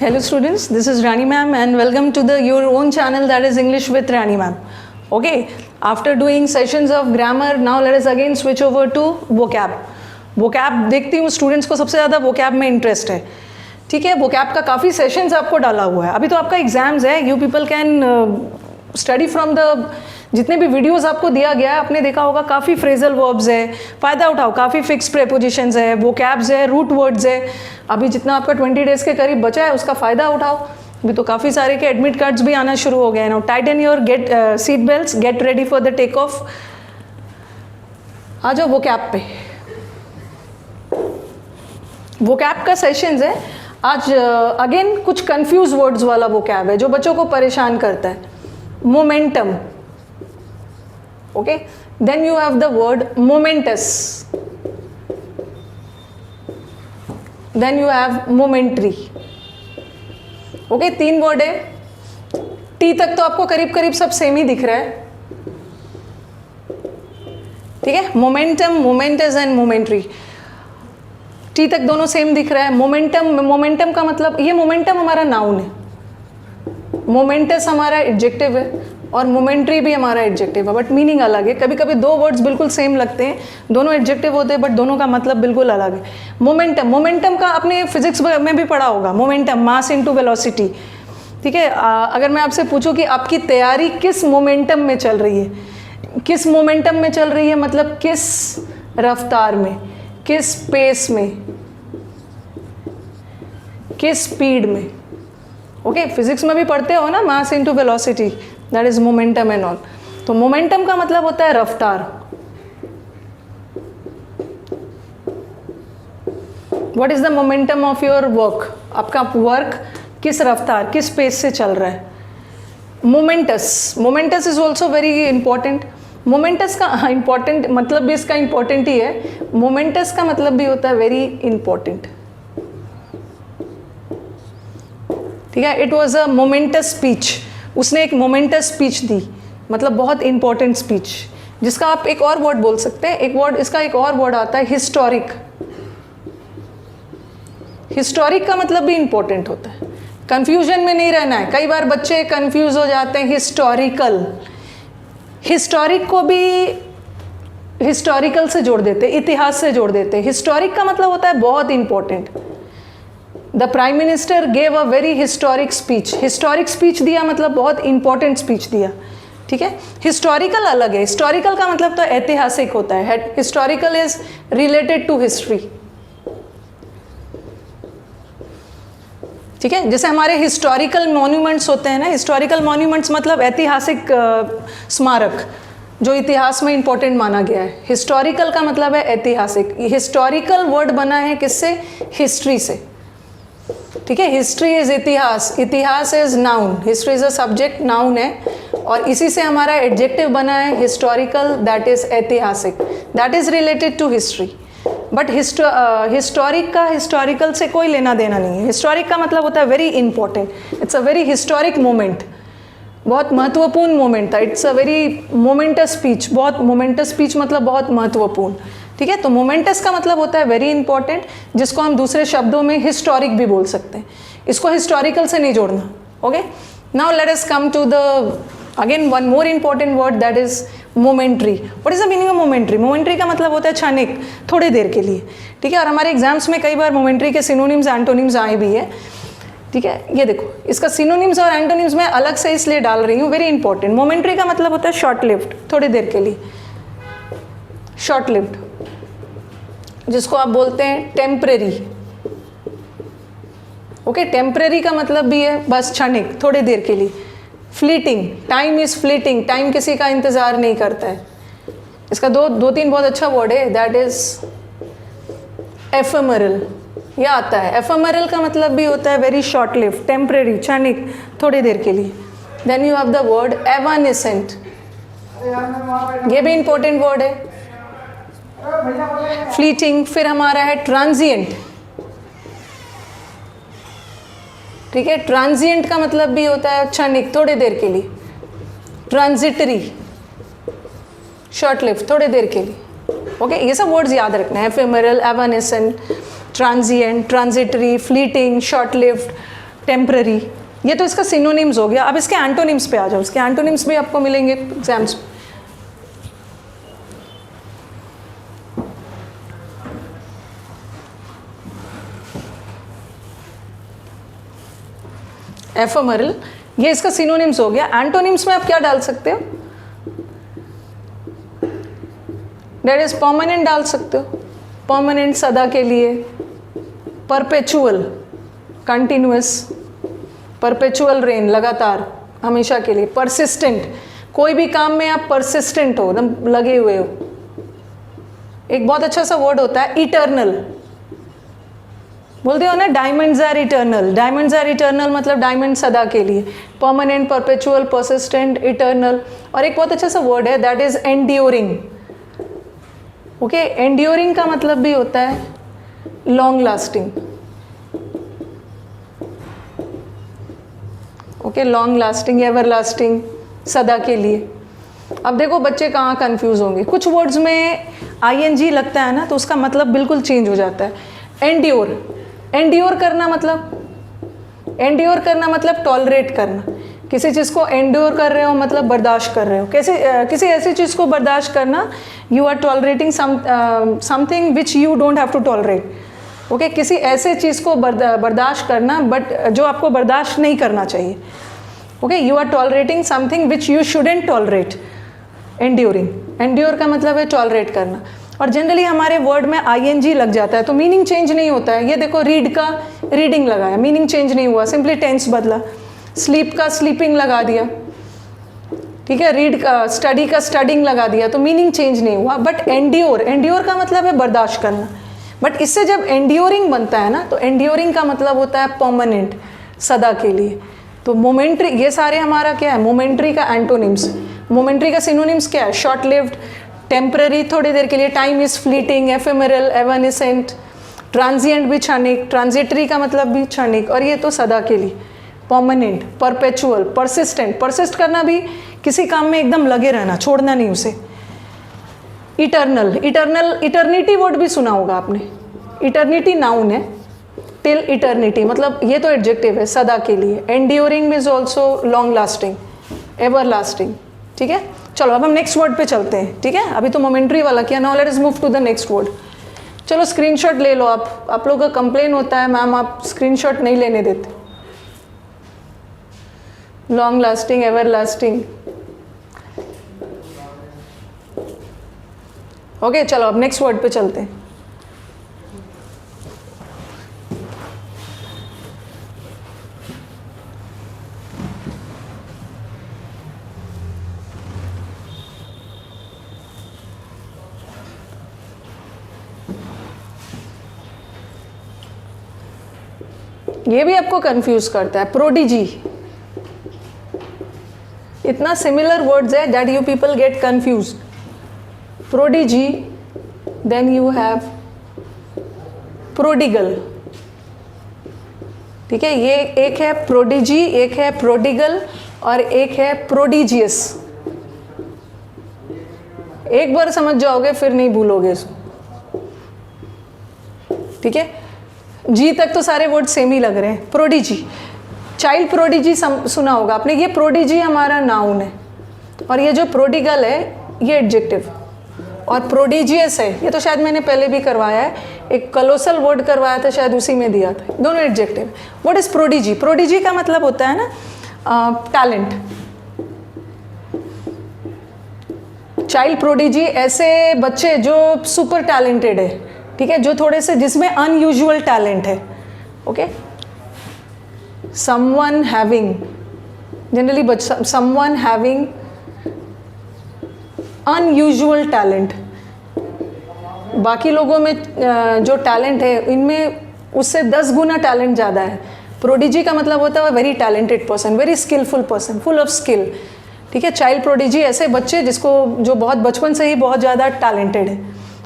Hello students, this is Rani ma'am and welcome to your own channel, that is English with Rani ma'am. Okay, after doing sessions of grammar, now let us again switch over to vocab. vocab देखती हूँ students को सबसे ज़्यादा vocab में interest है. ठीक है, vocab का काफ़ी सेशंस आपको डाला हुआ है. अभी तो आपका एग्जाम्स है, you people can study from the जितने भी वीडियोस आपको दिया गया है. आपने देखा होगा काफ़ी फ्रेजल वर्ब्स है, फ़ायदा उठाओ. काफ़ी फिक्स प्रेपोजिशंस है, vocabs है, रूट वर्ड्स है. अभी जितना आपका 20 डेज़ के करीब बचा है उसका फ़ायदा उठाओ. अभी तो काफ़ी सारे के एडमिट कार्ड्स भी आना शुरू हो गए हैं. Now tighten your seat belts, get ready for the take off. आ जाओ vocab पे. vocab का सेशंस है आज. अगेन कुछ कंफ्यूज वर्ड्स वाला vocab है जो बच्चों को परेशान करता है. Momentum. Okay, then you have the word momentous, then you have momentary. Okay, 3 word है. टी तक तो आपको करीब करीब सब सेम ही दिख रहा है. ठीक है, momentum, moments and momentary. T तक दोनों सेम दिख रहा है. मोमेंटम, मोमेंटम का मतलब ये मोमेंटम हमारा नाउन है, मोमेंटस हमारा एडजेक्टिव है और मोमेंट्री भी हमारा एडजेक्टिव है, बट मीनिंग अलग है. कभी कभी दो वर्ड्स बिल्कुल सेम लगते हैं, दोनों एडजेक्टिव होते हैं बट दोनों का मतलब बिल्कुल अलग है. मोमेंटम, मोमेंटम का आपने फिजिक्स में भी पढ़ा होगा. Momentum, mass into velocity. ठीक है, अगर मैं आपसे पूछूं कि आपकी तैयारी किस मोमेंटम में चल रही है, किस मोमेंटम में चल रही है मतलब किस रफ्तार में, किस पेस में, किस स्पीड में. ओके, फिजिक्स में भी पढ़ते हो ना, mass into velocity, that is momentum and all. तो मोमेंटम का मतलब होता है रफ्तार. What is the momentum of your work, आपका वर्क किस रफ्तार, किस पेस से चल रहा है. Moments, moments is also very important. Moments का इंपॉर्टेंट मतलब भी इसका इंपॉर्टेंट ही है. मोमेंटस का मतलब भी होता है वेरी इंपॉर्टेंट. ठीक है, it was a moments speech. उसने एक मोमेंटस स्पीच दी, मतलब बहुत इंपॉर्टेंट स्पीच, जिसका आप एक और वर्ड बोल सकते हैं. एक वर्ड, इसका एक और वर्ड आता है हिस्टोरिक. हिस्टोरिक का मतलब भी इंपॉर्टेंट होता है. कंफ्यूजन में नहीं रहना है. कई बार बच्चे कंफ्यूज हो जाते हैं. हिस्टोरिकल, हिस्टोरिक को भी हिस्टोरिकल से जोड़ देते, इतिहास से जोड़ देते. हिस्टोरिक का मतलब होता है बहुत important. The prime minister gave a very historic speech. Historic speech दिया मतलब बहुत इंपॉर्टेंट स्पीच दिया. ठीक है, हिस्टोरिकल अलग है. हिस्टोरिकल का मतलब तो ऐतिहासिक होता है. Historical is related to history. ठीक है, जैसे हमारे हिस्टोरिकल मॉन्यूमेंट्स होते हैं ना. हिस्टोरिकल मॉन्यूमेंट्स मतलब ऐतिहासिक स्मारक जो इतिहास में इंपॉर्टेंट माना गया है. हिस्टोरिकल का मतलब है ऐतिहासिक. हिस्टोरिकल वर्ड बना है किससे, हिस्ट्री से. ठीक है, हिस्ट्री इज इतिहास, इतिहास is noun, history is a subject, noun है, और इसी से हमारा एडजेक्टिव बना है हिस्टोरिकल, दैट इज ऐतिहासिक, that is related to history. But historic का हिस्टोरिकल से कोई लेना देना नहीं है. हिस्टोरिक का मतलब होता है very important. It's a very historic moment, बहुत महत्वपूर्ण मोमेंट था. It's a very moments speech. बहुत मोमेंटस स्पीच मतलब बहुत महत्वपूर्ण. ठीक है, तो मोमेंटस का मतलब होता है वेरी इंपॉर्टेंट, जिसको हम दूसरे शब्दों में हिस्टोरिक भी बोल सकते हैं. इसको हिस्टोरिकल से नहीं जोड़ना. Okay, now let us come to the again one more important word, that is momentary. What is the meaning of momentary. Momentary का मतलब होता है क्षणिक, थोड़ी देर के लिए. ठीक है, और हमारे एग्जाम्स में कई बार मोमेंट्री के सिनोनिम्स एंटोनिम्स आए भी है. ठीक है, ये देखो, इसका सिनोनिम्स और एंटोनिम्स मैं अलग से इसलिए डाल रही हूँ, वेरी इंपॉर्टेंट. मोमेंट्री का मतलब होता है शॉर्ट लिव्ड, थोड़ी देर के लिए, शॉर्ट लिव्ड, जिसको आप बोलते हैं टेम्परेरी. ओके, टेम्परेरी का मतलब भी है बस क्षणिक, थोड़ी देर के लिए. Fleeting, time is fleeting, time किसी का इंतजार नहीं करता है. इसका दो तीन बहुत अच्छा वर्ड है, दैट इज एफेमरल. यह आता है, एफेमरल का मतलब भी होता है वेरी शॉर्ट लिव, टेम्परेरी, क्षणिक, थोड़ी देर के लिए. Then you have the word evanescent. ये भी इंपॉर्टेंट वर्ड है. फ्लीटिंग, फिर हमारा है ट्रांजिएंट. ठीक है, ट्रांजिएंट का मतलब भी होता है क्षणिक, थोड़ी देर के लिए. ट्रांजिटरी, शॉर्ट लिव, थोड़ी देर के लिए. ओके, ये सब वर्ड्स याद रखना है. Ephemeral, evanescent, transient, transitory, fleeting, short lived, temporary, ये तो इसका सिनोनिम्स हो गया। अब इसके एंटोनिम्स पे आ जाओ, इसके एंटोनिम्स भी आपको मिलेंगे एग्जाम्स। एफेमरल, ये इसका सिनोनिम्स हो गया। एंटोनिम्स में आप क्या डाल सकते हो? डेट इज परमानेंट डाल सकते हो, परमानेंट सदा के लिए, परपेचुअल कंटिन्यूअस, परपेचुअल रेन लगातार हमेशा के लिए, परसिस्टेंट कोई भी काम में आप परसिस्टेंट हो, एकदम लगे हुए हो। एक बहुत अच्छा सा वर्ड होता है इटर्नल, बोलते हो ना diamonds are eternal, diamonds are eternal मतलब डायमंड सदा के लिए, परमानेंट, परपेचुअल, परसिस्टेंट, इटर्नल। और एक बहुत अच्छा सा वर्ड है that is enduring. Okay, enduring का मतलब भी होता है long lasting. Okay, long lasting, ever lasting, सदा के लिए। अब देखो बच्चे कहाँ कंफ्यूज होंगे, कुछ वर्ड्स में आईएनजी लगता है ना तो उसका मतलब बिल्कुल चेंज हो जाता है। एंड्योर, एंड्योर करना मतलब, एंड्योर करना मतलब टॉलरेट करना। किसी चीज़ को एंड्योर कर रहे हो मतलब बर्दाश्त कर रहे हो। किसी ऐसी चीज़ को बर्दाश्त करना, you are tolerating something which you don't have to tolerate. Okay, किसी ऐसे चीज़ को बर्दाश्त करना बट जो आपको बर्दाश्त नहीं करना चाहिए। Okay, you are tolerating something which you shouldn't tolerate. Enduring, endure का मतलब है टॉलरेट करना। और जनरली हमारे वर्ड में आईएनजी लग जाता है तो मीनिंग चेंज नहीं होता है। ये देखो रीड का रीडिंग लगाया, मीनिंग चेंज नहीं हुआ, सिंपली टेंस बदला। स्लीप का स्लीपिंग लगा दिया, ठीक है। रीड का, स्टडी का स्टडिंग लगा दिया तो मीनिंग चेंज नहीं हुआ। बट एंड्योर, एंड्योर का मतलब है बर्दाश्त करना। बट इससे जब एंड्योरिंग बनता है ना तो एंड्योरिंग का मतलब होता है परमानेंट, सदा के लिए। तो मोमेंट्री, ये सारे हमारा क्या है, मोमेंट्री का एंटोनिम्स। मोमेंट्री का सिनोनिम्स क्या है? शॉर्ट लिव्ड, टेम्पररी, थोड़ी देर के लिए, टाइम इज फ्लीटिंग, एफेमेरल, एवानिसेंट, ट्रांजिएंट भी क्षणिक, ट्रांजिटरी का मतलब भी क्षणिक, और ये तो सदा के लिए। परमानेंट, परपेचुअल, परसिस्टेंट, परसिस्ट करना भी किसी काम में एकदम लगे रहना, छोड़ना नहीं उसे। इटर्नल, इटर्नल, इटर्निटी वर्ड भी सुना होगा आपने। इटर्निटी नाउन है, टिल इटर्निटी मतलब ये तो एडजेक्टिव है, सदा के लिए। Enduring is also long lasting, ever lasting, ठीक है। चलो अब हम नेक्स्ट वर्ड पे चलते हैं, ठीक है। अभी तो मोमेंट्री वाला किया, now let us move to the next word. चलो स्क्रीनशॉट ले लो आप लोगों का कंप्लेन होता है मैम आप स्क्रीनशॉट नहीं लेने देते। Long lasting, ever lasting. Okay, चलो अब नेक्स्ट वर्ड पे चलते हैं। ये भी आपको कंफ्यूज करता है, प्रोडिजी। इतना सिमिलर वर्ड्स है that you people get confuse. Prodigy, then you have prodigal, ठीक है। ये एक है प्रोडिजी, एक है प्रोडिगल और एक है प्रोडिजियस। एक बार समझ जाओगे फिर नहीं भूलोगे इसको, ठीक है। जी तक तो सारे वर्ड सेम ही लग रहे हैं। प्रोडिजी, चाइल्ड प्रोडिजी सुना होगा आपने। ये प्रोडिजी हमारा नाउन है और ये जो प्रोडिगल है ये एडजेक्टिव, और प्रोडिजियस है ये तो शायद मैंने पहले भी करवाया है, एक कलोसल वर्ड करवाया था शायद, उसी में दिया था। दोनों adjective. What is prodigy? Prodigy का मतलब होता है ना टैलेंट। चाइल्ड प्रोडिजी ऐसे बच्चे जो सुपर टैलेंटेड है, ठीक है, जो थोड़े से, जिसमें अनयूजुअल टैलेंट है। Okay, someone having, generally someone having unusual talent. बाकी लोगों में जो टैलेंट है इनमें उससे 10 गुना टैलेंट ज़्यादा है। प्रोडिजी का मतलब होता है very talented person, very skilful person, full of skill, ठीक है। चाइल्ड प्रोडिजी ऐसे बच्चे जिसको, जो बहुत बचपन से ही बहुत ज़्यादा टैलेंटेड है।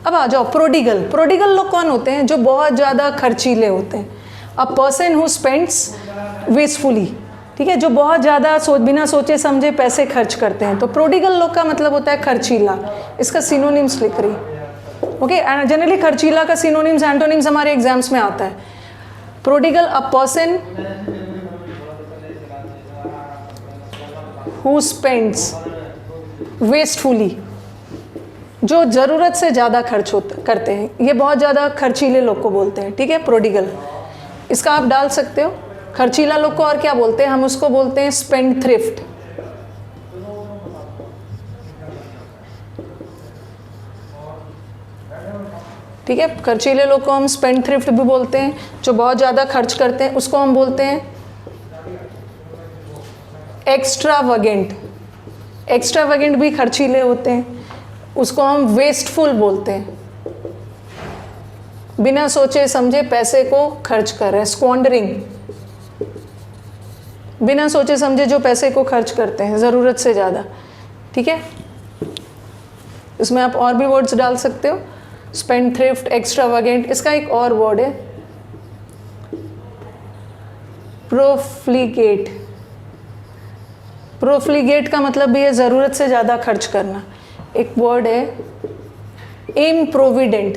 अब आ जाओ प्रोडिगल। प्रोडिगल लोग कौन होते हैं? जो बहुत ज़्यादा खर्चीले होते हैं। अ पर्सन हु स्पेंड्स वेस्टफुली, ठीक है, जो बहुत ज़्यादा बिना सोचे समझे पैसे खर्च करते हैं। तो प्रोडिगल लोग का मतलब होता है खर्चीला। इसका सिनोनिम्स लिख रही, ओके। जनरली खर्चीला का सिनोनिम्स, एंटोनिम्स हमारे एग्जाम्स में आता है। Prodigal, a person who spends wastefully, जो ज़रूरत से ज़्यादा खर्च करते हैं, ये बहुत ज़्यादा खर्चीले लोग को बोलते हैं, ठीक है, प्रोडिगल। इसका आप डाल सकते हो खर्चीला लोग को। और क्या बोलते हैं हम उसको? बोलते हैं स्पेंड थ्रिफ्ट। ठीक है, खर्चीले लोग को हम स्पेंड थ्रिफ्ट भी बोलते हैं। जो बहुत ज़्यादा खर्च करते हैं उसको हम बोलते हैं एक्स्ट्रावेगेंट। एक्स्ट्रावेगेंट भी खर्चीले होते हैं, उसको हम वेस्टफुल बोलते हैं। बिना सोचे समझे पैसे को खर्च कर रहे हैं, स्क्वांडरिंग। बिना सोचे समझे जो पैसे को खर्च करते हैं ज़रूरत से ज़्यादा, ठीक है। इसमें आप और भी वर्ड्स डाल सकते हो, स्पेंड थ्रिफ्ट, एक्स्ट्रावेगेंट। इसका एक और वर्ड है प्रोफ्लिगेट। प्रोफ्लिगेट का मतलब भी है ज़रूरत से ज़्यादा खर्च करना। एक वर्ड है इम्प्रोविडेंट,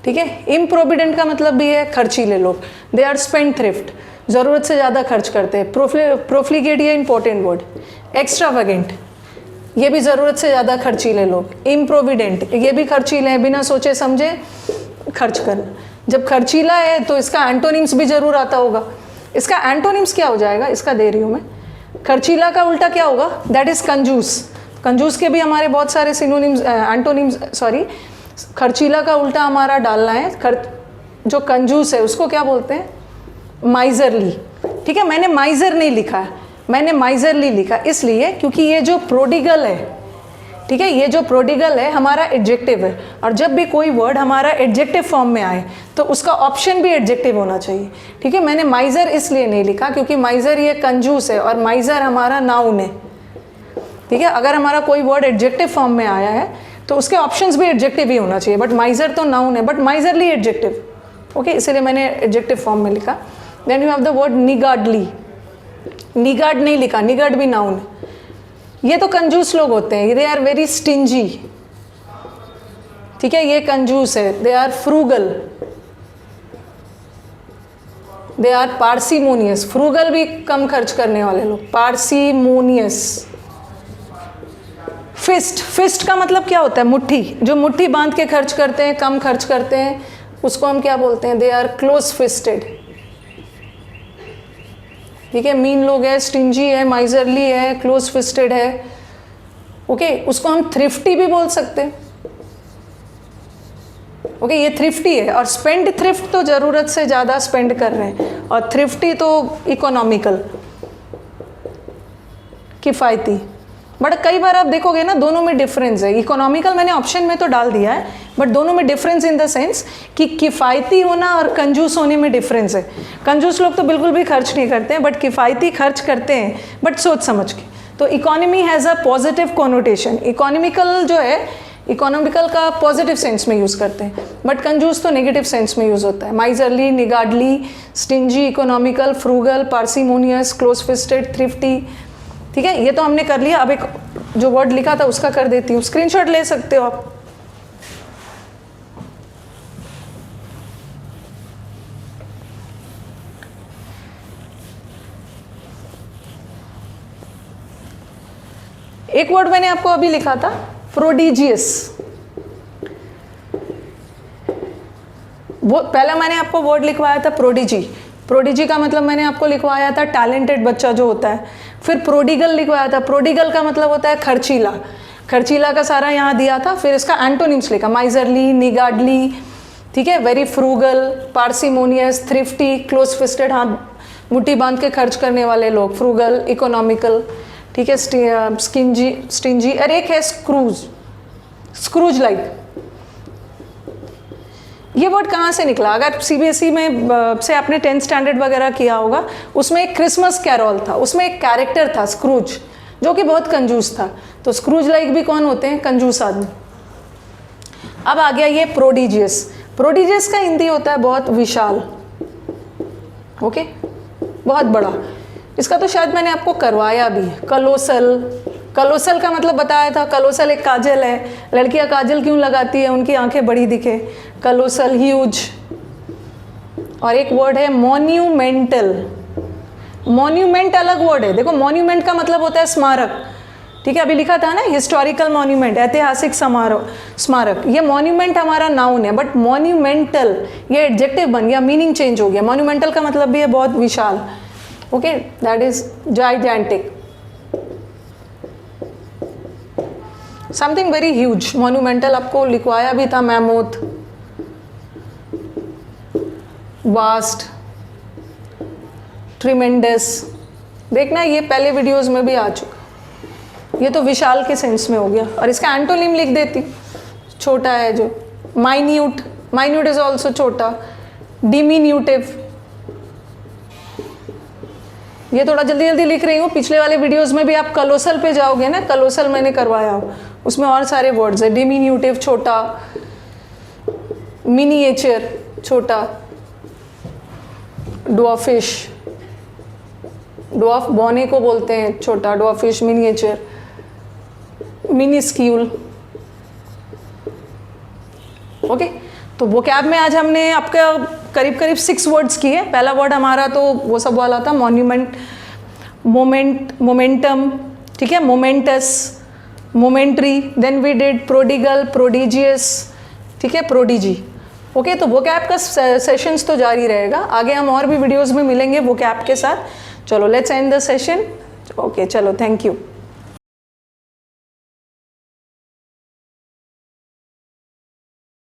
ठीक है। इम्प्रोविडेंट का मतलब भी है खर्चीले लोग। दे आर स्पेंड थ्रिफ्ट, ज़रूरत से ज़्यादा खर्च करते हैं। प्रोफ्लिगेट ये इंपॉर्टेंट वर्ड। एक्स्ट्रावेगेंट ये भी ज़रूरत से ज़्यादा खर्चीले लोग। इम्प्रोविडेंट ये भी खर्चीले हैं, बिना सोचे समझे खर्च करना। जब खर्चीला है तो इसका एंटोनिम्स भी ज़रूर आता होगा। इसका एंटोनिम्स क्या हो जाएगा? इसका दे रही हूँ मैं। खर्चीला का उल्टा क्या होगा? दैट इज़ कंजूस। कंजूस के भी हमारे बहुत सारे सिनोनिम्स, एंटोनिम्स, सॉरी, खर्चीला का उल्टा हमारा डालना है। जो कंजूस है उसको क्या बोलते हैं? माइजरली, ठीक है। मैंने माइजर नहीं लिखा है, मैंने माइजरली लिखा, इसलिए क्योंकि ये जो प्रोडिगल है, ठीक है, ये जो प्रोडिगल है हमारा एडजेक्टिव है। और जब भी कोई वर्ड हमारा एडजेक्टिव फॉर्म में आए तो उसका ऑप्शन भी एडजेक्टिव होना चाहिए, ठीक है। मैंने माइजर इसलिए नहीं लिखा क्योंकि माइजर ये कंजूस है और माइजर हमारा नाउन है, ठीक है। अगर हमारा कोई वर्ड एडजेक्टिव फॉर्म में आया है तो उसके ऑप्शंस भी एडजेक्टिव ही होना चाहिए। बट माइजर तो नाउन है, बट माइजरली एडजेक्टिव, ओके, इसीलिए मैंने एडजेक्टिव फॉर्म में लिखा। Then you have the word niggardly. Niggard नहीं लिखा, निगार्ड भी नाउन है। ये तो कंजूस लोग होते हैं, दे आर वेरी स्टिंजी, ठीक है, ये कंजूस है। They are frugal, they are parsimonious. Frugal भी कम खर्च करने वाले लोग, पार्सीमोनियस। फिस्ट, फिस्ट का मतलब क्या होता है? मुट्ठी। जो मुट्ठी बांध के खर्च करते हैं, कम खर्च करते हैं, उसको हम क्या बोलते हैं? दे आर क्लोज फिस्टेड, ठीक है। मीन लोग है, स्टिंजी है, माइजरली है, क्लोज फिस्टेड है, ओके। उसको हम थ्रिफ्टी भी बोल सकते हैं, ओके, ये थ्रिफ्टी है। और स्पेंड थ्रिफ्ट तो ज़रूरत से ज़्यादा स्पेंड कर रहे हैं, और थ्रिफ्टी तो इकोनॉमिकल, किफ़ायती। बट कई बार आप देखोगे ना, दोनों में डिफरेंस है। इकोनॉमिकल मैंने ऑप्शन में तो डाल दिया है, बट दोनों में डिफरेंस इन द सेंस कि किफ़ायती होना और कंजूस होने में डिफरेंस है। कंजूस लोग तो बिल्कुल भी खर्च नहीं करते हैं, बट किफ़ायती खर्च करते हैं, बट सोच समझ के। तो economy has a positive connotation. Economical जो है, इकोनॉमिकल का पॉजिटिव सेंस में यूज़ करते हैं, बट कंजूस तो नेगेटिव सेंस में यूज़ होता है। Miserly, niggardly, stingy, economical, frugal, parsimonious, close fisted, thrifty, ठीक है। ये तो हमने कर लिया। अब एक जो वर्ड लिखा था उसका कर देती हूँ, स्क्रीनशॉट ले सकते हो आप। एक वर्ड मैंने आपको अभी लिखा था, प्रोडिजियस। वो पहला मैंने आपको वर्ड लिखवाया था प्रोडिजी। प्रोडिजी का मतलब मैंने आपको लिखवाया था टैलेंटेड बच्चा जो होता है। फिर प्रोडिगल लिखवाया था। प्रोडिगल का मतलब होता है खर्चीला। खर्चीला का सारा यहाँ दिया था। फिर इसका एंटोनिम्स लिखा, माइजरली, निगार्डली, ठीक है, very frugal, parsimonious, thrifty, close fisted, हाथ मुट्ठी बांध के खर्च करने वाले लोग, फ्रूगल, इकोनॉमिकल, ठीक है, स्टिंजी। और एक है स्क्रूज, स्क्रूज लाइक। ये वर्ड कहाँ से निकला? अगर सीबीएसई में से आपने 10th स्टैंडर्ड वगैरह किया होगा, उसमें एक क्रिसमस कैरोल था, उसमें एक कैरेक्टर था स्क्रूज, जो कि बहुत कंजूस था। तो स्क्रूज लाइक भी कौन होते हैं? कंजूस आदमी। अब आ गया ये प्रोडिजियस। प्रोडिजियस का हिंदी होता है बहुत विशाल, ओके, बहुत बड़ा। इसका तो शायद मैंने आपको करवाया भी है। कलोसल, कलोसल का मतलब बताया था। कलोसल एक काजल है, लड़कियां काजल क्यों लगाती है? उनकी आंखें बड़ी दिखे। कलोसल, ह्यूज। और एक वर्ड है मोन्यूमेंटल। मॉन्यूमेंट अलग वर्ड है, देखो मॉन्यूमेंट का मतलब होता है स्मारक, ठीक है, अभी लिखा था ना हिस्टोरिकल मॉन्यूमेंट, ऐतिहासिक स्मारक, ये मॉन्यूमेंट हमारा नाउन है, बट मॉन्यूमेंटल ये एडजेक्टिव बन गया, मीनिंग चेंज हो गया। मॉन्यूमेंटल का मतलब भी है बहुत विशाल, okay, that is gigantic, something very huge. Monumental आपको लिखवाया भी था, मैमोथ, वास्ट, ट्रिमेंडस, देखना ये पहले वीडियोस में भी आ चुका। ये तो विशाल के सेंस में हो गया, और इसका एंटोनिम लिख देती, छोटा है जो, माइन्यूट, माइन्यूट इज ऑल्सो छोटा, डिमिन्यूटिव, ये थोड़ा जल्दी जल्दी लिख रही हूँ, पिछले वाले वीडियोस में भी आप कलोसल पे जाओगे ना, कलोसल मैंने करवाया हो, उसमें और सारे वर्ड्स है, डिमिन्यूटिव छोटा, मिनिएचर छोटा, ड्वार्फिश, ड्वार्फ बोने को बोलते हैं छोटा, ड्वार्फिश, मिनिएचर, मिनिस्क्यूल, ओके। तो वोकैब में आज हमने आपका करीब करीब 6 वर्ड्स किए। पहला वर्ड हमारा तो वो सब वाला था, मॉन्यूमेंट, मोमेंटम, ठीक है, momentous, momentary, then we did prodigal, prodigious, ठीक है, प्रोडिजी, ओके। तो वोकैब का सेशंस तो जारी रहेगा, आगे हम और भी वीडियोस में मिलेंगे वोकैब के साथ। चलो let's end the session, okay, चलो, थैंक यू।